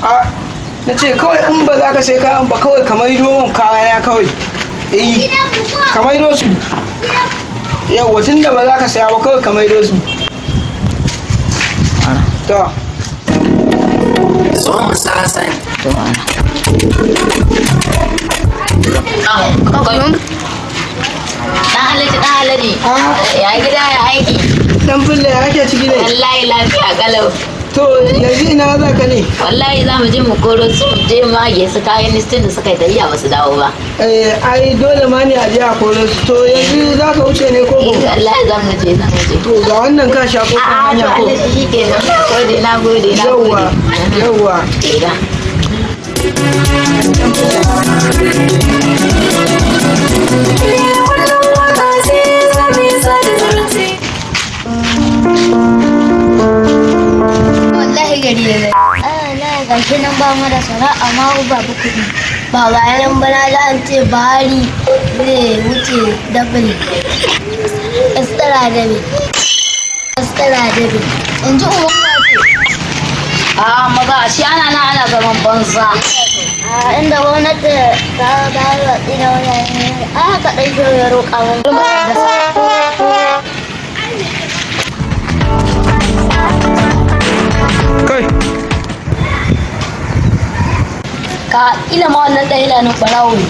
a na ce kawai in ba za ka sai kayan ba kawai kamar domin kaya kawai kamar su yawa tun da ba za ka saya ba kawai kamar su to zo mu sasani to ana ɗan halaji ya gida ya aiki dan fulle ya ake ciki ne wallahi lafiya galau to yanzu ina za ka ne wallahi za mu je mu koro su je mage su kayan listin da suka yi tafiya ba su dawo ba ai dole ma ne a je a koro su to yanzu za ka wuce ne ko wallahi za mu je to ga wannan ka sha ko a hanya to ko alaji shi ke nan gode na gode na yawwa gode yawwa wallahi gari da zai na gashi nan ba mu da sana'a ma ba ku kuɗi ba bayan bana da an ce bahari zai wuce dabin estara dabi in ji uwan wace a maza shi ana na ana zaman banza a inda gwamnati ta bayar wa tsina wani a haka ɗan shi ya roƙa mun kai ka ila ma wannan ɗan ilanin ɓarawo ne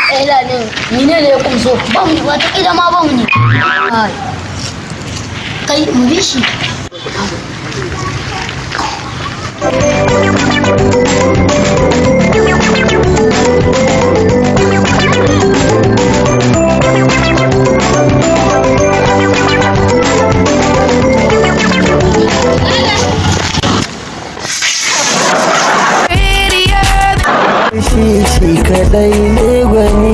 ɗan ilanin mine ne ya kumso ba mu wata ƙila ma ba mu ne kai mu bi shi shi kadai ne gwani